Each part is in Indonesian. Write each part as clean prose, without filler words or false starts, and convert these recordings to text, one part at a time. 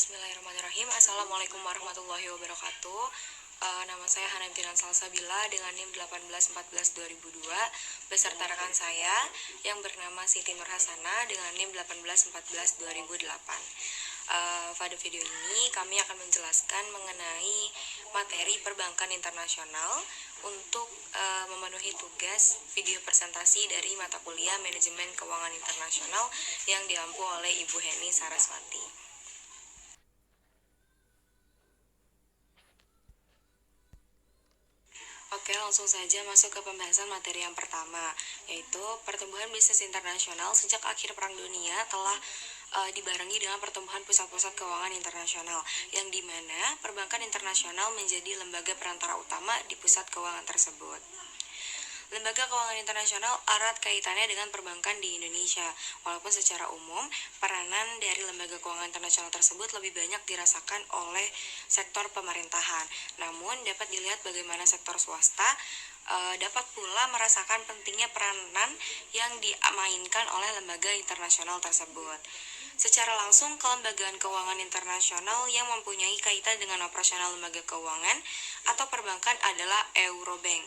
Bismillahirrahmanirrahim. Assalamualaikum warahmatullahi wabarakatuh. Nama saya Hanantiran Salsabila dengan NIM 1814-2002 beserta rekan saya yang bernama Siti Nurhasana dengan NIM 1814-2008. Pada video ini kami akan menjelaskan mengenai materi perbankan internasional untuk memenuhi tugas video presentasi dari mata kuliah Manajemen Keuangan Internasional yang diampu oleh Ibu Heni Saraswati. Oke, langsung saja masuk ke pembahasan materi yang pertama, yaitu pertumbuhan bisnis internasional sejak akhir Perang Dunia telah dibarengi dengan pertumbuhan pusat-pusat keuangan internasional, yang dimana perbankan internasional menjadi lembaga perantara utama di pusat keuangan tersebut. Lembaga keuangan internasional erat kaitannya dengan perbankan di Indonesia, walaupun secara umum peranan dari lembaga keuangan internasional tersebut lebih banyak dirasakan oleh sektor pemerintahan. Namun dapat dilihat bagaimana sektor swasta dapat pula merasakan pentingnya peranan yang dimainkan oleh lembaga internasional tersebut. Secara langsung, kelembagaan keuangan internasional yang mempunyai kaitan dengan operasional lembaga keuangan atau perbankan adalah Eurobank.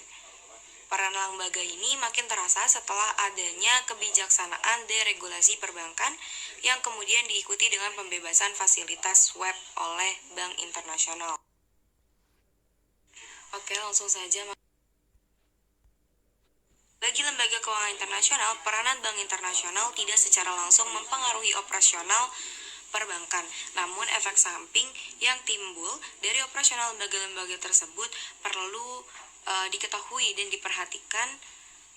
Peran lembaga ini makin terasa setelah adanya kebijaksanaan deregulasi perbankan yang kemudian diikuti dengan pembebasan fasilitas swap oleh Bank Internasional. Oke, langsung saja. Bagi lembaga keuangan internasional, peranan Bank Internasional tidak secara langsung mempengaruhi operasional perbankan. Namun efek samping yang timbul dari operasional lembaga-lembaga tersebut perlu diketahui dan diperhatikan,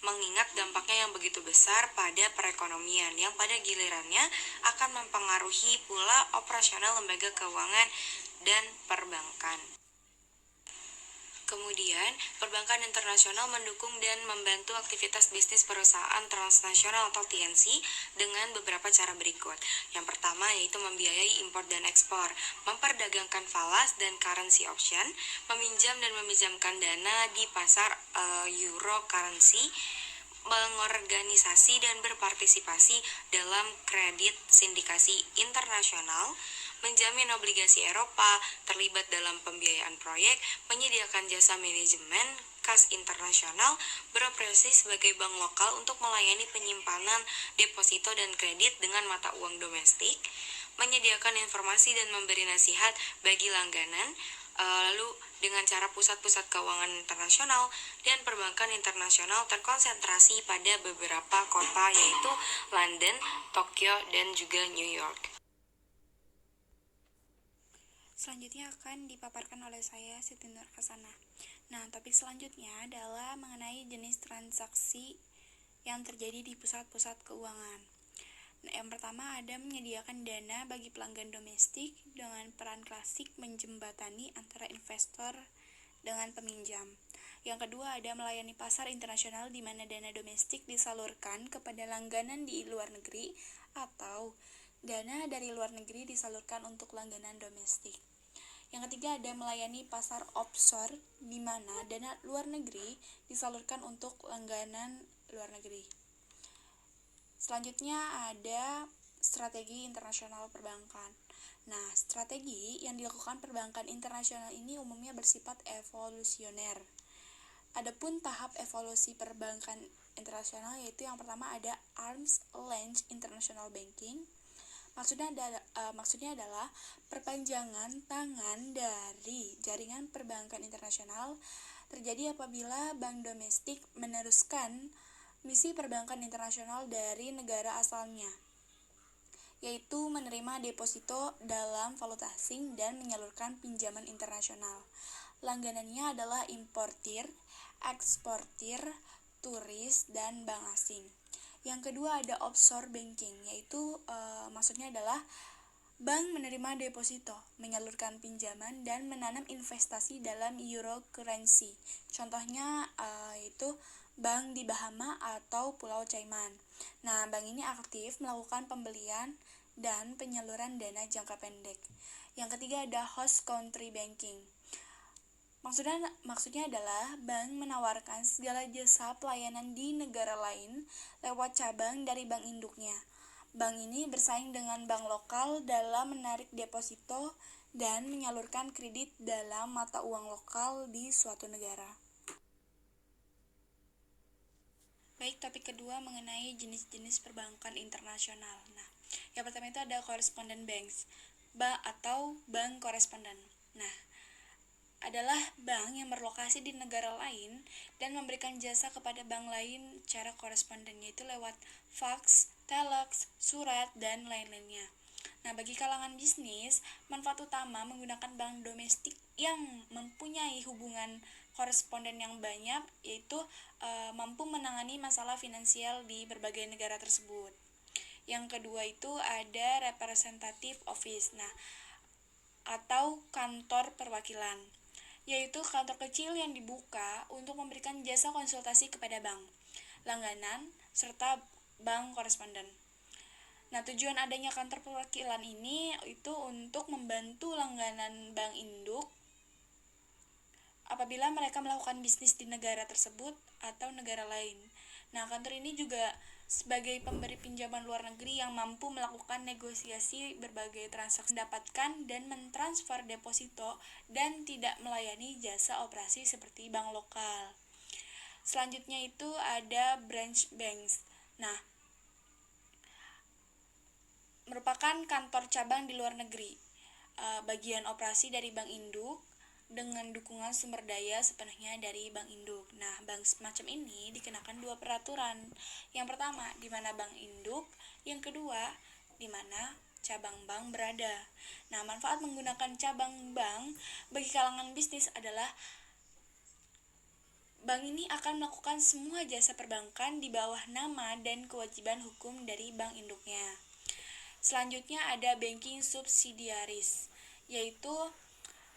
mengingat dampaknya yang begitu besar pada perekonomian yang pada gilirannya akan mempengaruhi pula operasional lembaga keuangan dan perbankan. Kemudian, perbankan internasional mendukung dan membantu aktivitas bisnis perusahaan transnasional atau TNC dengan beberapa cara berikut. Yang pertama yaitu membiayai impor dan ekspor, memperdagangkan falas dan currency option, meminjam dan meminjamkan dana di pasar euro currency, mengorganisasi dan berpartisipasi dalam kredit sindikasi internasional, menjamin obligasi Eropa, terlibat dalam pembiayaan proyek, menyediakan jasa manajemen kas internasional, beroperasi sebagai bank lokal untuk melayani penyimpanan, deposito, dan kredit dengan mata uang domestik, menyediakan informasi dan memberi nasihat bagi langganan, lalu dengan cara pusat-pusat keuangan internasional dan perbankan internasional terkonsentrasi pada beberapa kota yaitu London, Tokyo, dan juga New York. Selanjutnya akan dipaparkan oleh saya Siti Nurhasana. Nah, topik selanjutnya adalah mengenai jenis transaksi yang terjadi di pusat-pusat keuangan. Nah, yang pertama ada menyediakan dana bagi pelanggan domestik dengan peran klasik menjembatani antara investor dengan peminjam. Yang kedua ada melayani pasar internasional di mana dana domestik disalurkan kepada langganan di luar negeri atau dana dari luar negeri disalurkan untuk langganan domestik. Yang ketiga ada melayani pasar offshore di mana dana luar negeri disalurkan untuk langganan luar negeri. Selanjutnya ada strategi internasional perbankan. Nah, strategi yang dilakukan perbankan internasional ini umumnya bersifat evolusioner. Adapun tahap evolusi perbankan internasional yaitu yang pertama ada arm's length international banking. Maksudnya adalah perpanjangan tangan dari jaringan perbankan internasional terjadi apabila bank domestik meneruskan misi perbankan internasional dari negara asalnya, yaitu menerima deposito dalam valuta asing dan menyalurkan pinjaman internasional. Langganannya adalah importir, eksportir, turis, dan bank asing. Yang kedua ada offshore banking, yaitu maksudnya adalah bank menerima deposito, menyalurkan pinjaman, dan menanam investasi dalam euro currency. Contohnya yaitu bank di Bahama atau Pulau Cayman. Nah, bank ini aktif melakukan pembelian dan penyaluran dana jangka pendek. Yang ketiga ada host country banking. Maksudnya adalah bank menawarkan segala jasa pelayanan di negara lain lewat cabang dari bank induknya. Bank ini bersaing dengan bank lokal dalam menarik deposito dan menyalurkan kredit dalam mata uang lokal di suatu negara. Baik, topik kedua mengenai jenis-jenis perbankan internasional. Nah, yang pertama itu ada correspondent banks, atau bank koresponden. Nah, adalah bank yang berlokasi di negara lain dan memberikan jasa kepada bank lain secara koresponden, yaitu lewat fax, telex, surat, dan lain-lainnya. Nah, bagi kalangan bisnis, manfaat utama menggunakan bank domestik yang mempunyai hubungan koresponden yang banyak, yaitu mampu menangani masalah finansial di berbagai negara tersebut. Yang kedua itu ada representative office, nah, atau kantor perwakilan, yaitu kantor kecil yang dibuka untuk memberikan jasa konsultasi kepada bank, langganan, serta bank koresponden. Nah, tujuan adanya kantor perwakilan ini itu untuk membantu langganan bank induk apabila mereka melakukan bisnis di negara tersebut atau negara lain. Nah, kantor ini juga sebagai pemberi pinjaman luar negeri yang mampu melakukan negosiasi berbagai transaksi, mendapatkan dan mentransfer deposito, dan tidak melayani jasa operasi seperti bank lokal. Selanjutnya itu ada branch banks. Nah, merupakan kantor cabang di luar negeri, bagian operasi dari bank induk dengan dukungan sumber daya sepenuhnya dari bank induk. Nah, bank semacam ini dikenakan dua peraturan. Yang pertama, di mana bank induk, yang kedua, di mana cabang bank berada. Nah, manfaat menggunakan cabang bank bagi kalangan bisnis adalah bank ini akan melakukan semua jasa perbankan di bawah nama dan kewajiban hukum dari bank induknya. Selanjutnya ada banking subsidiaries, yaitu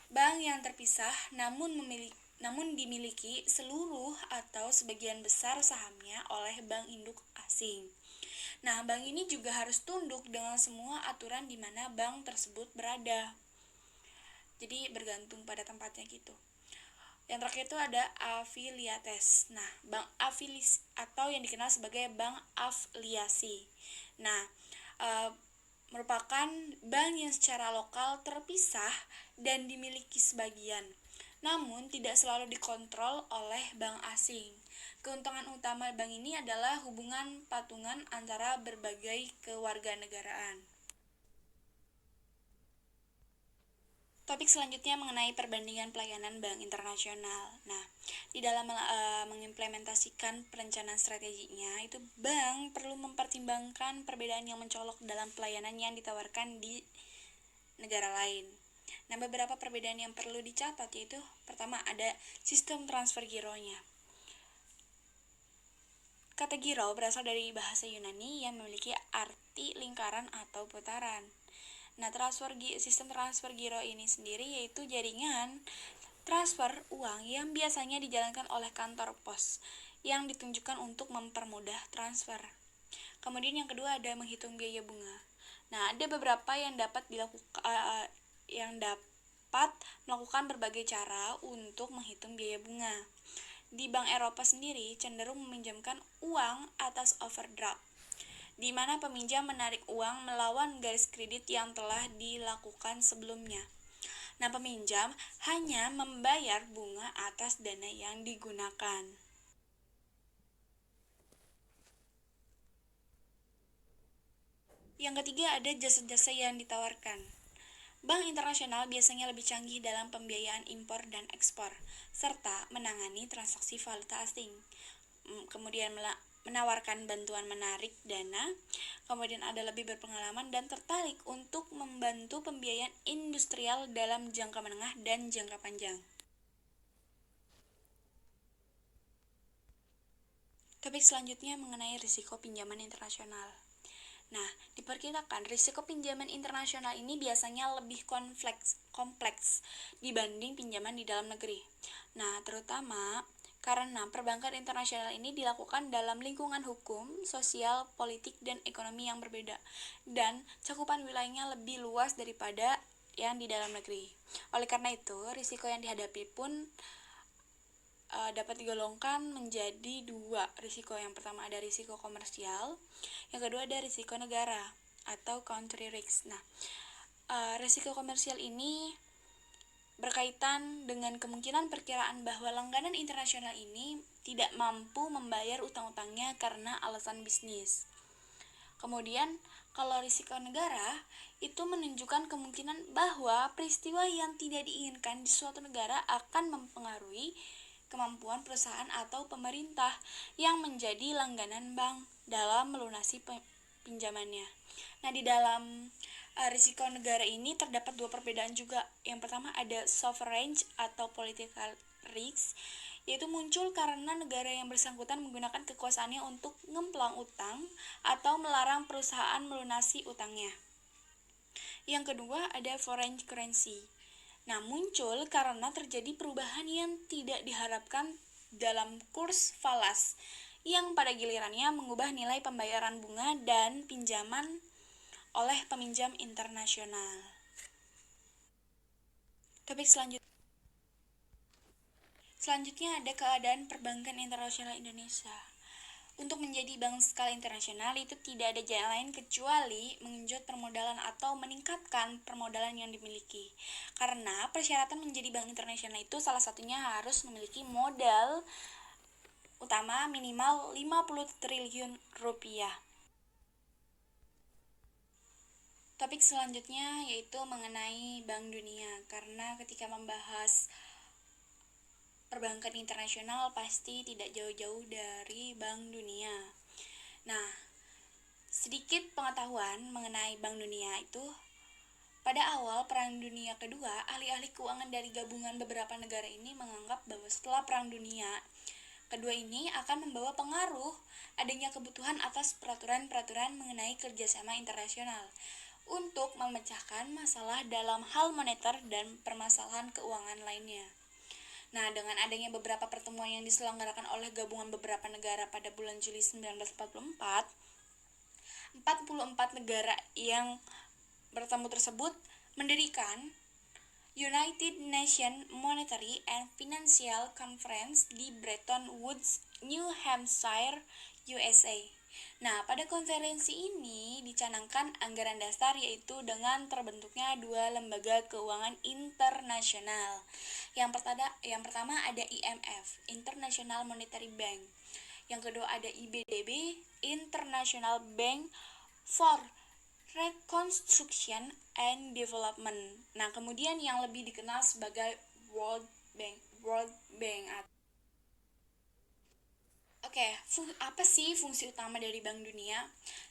bank yang terpisah namun dimiliki seluruh atau sebagian besar sahamnya oleh bank induk asing. Nah, bank ini juga harus tunduk dengan semua aturan di mana bank tersebut berada. Jadi bergantung pada tempatnya gitu. Yang terakhir itu ada afiliates. Nah, bank afilis atau yang dikenal sebagai bank afiliasi. Nah, merupakan bank yang secara lokal terpisah dan dimiliki sebagian, namun tidak selalu dikontrol oleh bank asing. Keuntungan utama bank ini adalah hubungan patungan antara berbagai kewarganegaraan. Topik selanjutnya mengenai perbandingan pelayanan bank internasional. Nah, di dalam mengimplementasikan perencanaan strateginya, itu bank perlu mempertimbangkan perbedaan yang mencolok dalam pelayanan yang ditawarkan di negara lain. Nah, beberapa perbedaan yang perlu dicatat yaitu pertama ada sistem transfer gironya. Kata giro berasal dari bahasa Yunani yang memiliki arti lingkaran atau putaran. Nah, sistem transfer giro ini sendiri yaitu jaringan transfer uang yang biasanya dijalankan oleh kantor pos yang ditunjukkan untuk mempermudah transfer. Kemudian yang kedua ada menghitung biaya bunga. Nah, ada beberapa yang dapat melakukan berbagai cara untuk menghitung biaya bunga. Di Bank Eropa sendiri cenderung meminjamkan uang atas overdraft, di mana peminjam menarik uang melawan garis kredit yang telah dilakukan sebelumnya. Nah, peminjam hanya membayar bunga atas dana yang digunakan. Yang ketiga ada jasa-jasa yang ditawarkan. Bank internasional biasanya lebih canggih dalam pembiayaan impor dan ekspor, serta menangani transaksi valuta asing. Kemudian menawarkan bantuan menarik dana, kemudian ada lebih berpengalaman dan tertarik untuk membantu pembiayaan industrial dalam jangka menengah dan jangka panjang. Topik selanjutnya mengenai risiko pinjaman internasional. Nah, diperkirakan risiko pinjaman internasional ini biasanya lebih kompleks dibanding pinjaman di dalam negeri. Nah, terutama karena perbankan internasional ini dilakukan dalam lingkungan hukum, sosial, politik, dan ekonomi yang berbeda, dan cakupan wilayahnya lebih luas daripada yang di dalam negeri. Oleh karena itu, risiko yang dihadapi pun dapat digolongkan menjadi dua risiko. Yang pertama ada risiko komersial, yang kedua ada risiko negara atau country risk. Nah, risiko komersial ini berkaitan dengan kemungkinan perkiraan bahwa langganan internasional ini tidak mampu membayar utang-utangnya karena alasan bisnis. Kemudian, kalau risiko negara itu menunjukkan kemungkinan bahwa peristiwa yang tidak diinginkan di suatu negara akan mempengaruhi kemampuan perusahaan atau pemerintah yang menjadi langganan bank dalam melunasi pinjamannya. Nah, di dalam risiko negara ini terdapat dua perbedaan juga. Yang pertama ada sovereign atau political risk, yaitu muncul karena negara yang bersangkutan menggunakan kekuasaannya untuk ngemplang utang atau melarang perusahaan melunasi utangnya. Yang kedua ada foreign currency. Nah, muncul karena terjadi perubahan yang tidak diharapkan dalam kurs falas yang pada gilirannya mengubah nilai pembayaran bunga dan pinjaman oleh peminjam internasional. Topik selanjutnya ada keadaan perbankan internasional Indonesia. Untuk menjadi bank skala internasional itu tidak ada jalan lain kecuali mengenjot permodalan atau meningkatkan permodalan yang dimiliki. Karena persyaratan menjadi bank internasional itu salah satunya harus memiliki modal utama minimal 50 triliun rupiah. Topik selanjutnya yaitu mengenai Bank Dunia, karena ketika membahas perbankan internasional pasti tidak jauh-jauh dari Bank Dunia. Nah, sedikit pengetahuan mengenai Bank Dunia itu, pada awal Perang Dunia Kedua, ahli-ahli keuangan dari gabungan beberapa negara ini menganggap bahwa setelah Perang Dunia Kedua ini akan membawa pengaruh adanya kebutuhan atas peraturan-peraturan mengenai kerjasama internasional untuk memecahkan masalah dalam hal moneter dan permasalahan keuangan lainnya. Nah, dengan adanya beberapa pertemuan yang diselenggarakan oleh gabungan beberapa negara pada bulan Juli 1944, 44 negara yang bertemu tersebut mendirikan United Nations Monetary and Financial Conference di Bretton Woods, New Hampshire, USA. Nah, pada konferensi ini dicanangkan anggaran dasar, yaitu dengan terbentuknya dua lembaga keuangan internasional. Yang pertama ada IMF, International Monetary Bank. Yang kedua ada IBDB, International Bank for Reconstruction and Development. Nah, kemudian yang lebih dikenal sebagai World Bank. Oke, apa sih fungsi utama dari Bank Dunia?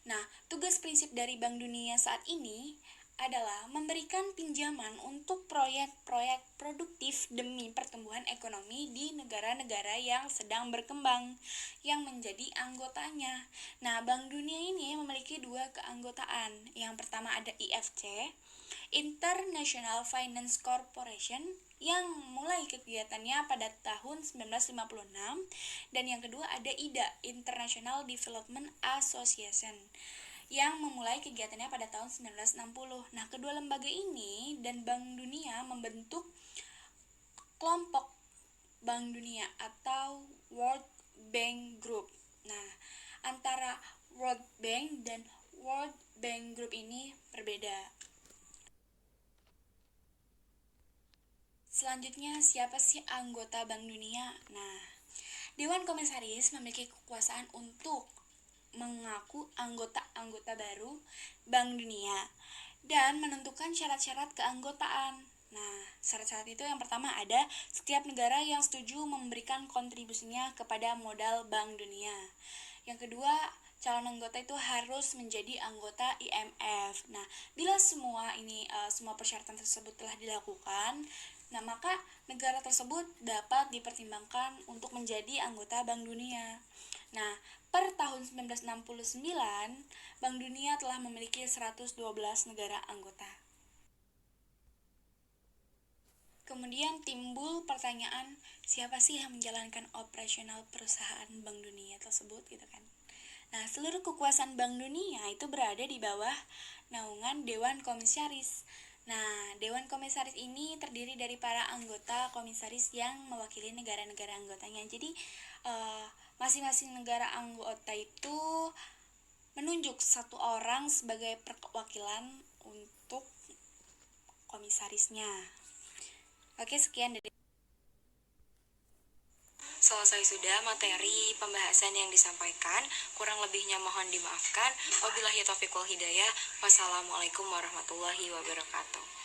Nah, tugas prinsip dari Bank Dunia saat ini adalah memberikan pinjaman untuk proyek-proyek produktif demi pertumbuhan ekonomi di negara-negara yang sedang berkembang yang menjadi anggotanya. Nah, Bank Dunia ini memiliki dua keanggotaan. Yang pertama ada IFC, International Finance Corporation, yang mulai kegiatannya pada tahun 1956, dan yang kedua ada IDA, International Development Association, yang memulai kegiatannya pada tahun 1960. Nah, kedua lembaga ini dan Bank Dunia membentuk kelompok Bank Dunia atau World Bank Group. Nah, antara World Bank dan World Bank Group ini berbeda. Selanjutnya, siapa sih anggota Bank Dunia? Nah, Dewan Komisaris memiliki kekuasaan untuk mengaku anggota-anggota baru Bank Dunia dan menentukan syarat-syarat keanggotaan. Nah, syarat-syarat itu yang pertama ada setiap negara yang setuju memberikan kontribusinya kepada modal Bank Dunia. Yang kedua, calon anggota itu harus menjadi anggota IMF. Nah, bila semua persyaratan tersebut telah dilakukan, nah maka negara tersebut dapat dipertimbangkan untuk menjadi anggota Bank Dunia. Nah, per tahun 1969, Bank Dunia telah memiliki 112 negara anggota. Kemudian timbul pertanyaan, siapa sih yang menjalankan operasional perusahaan Bank Dunia tersebut gitu kan. Nah, seluruh kekuasaan Bank Dunia itu berada di bawah naungan Dewan Komisaris. Nah, Dewan Komisaris ini terdiri dari para anggota komisaris yang mewakili negara-negara anggotanya. Jadi, masing-masing negara anggota itu menunjuk satu orang sebagai perwakilan untuk komisarisnya. Oke, sekian dari Selesai sudah materi pembahasan yang disampaikan. Kurang lebihnya mohon dimaafkan. Wabillahi taufiq wal hidayah. Wassalamualaikum warahmatullahi wabarakatuh.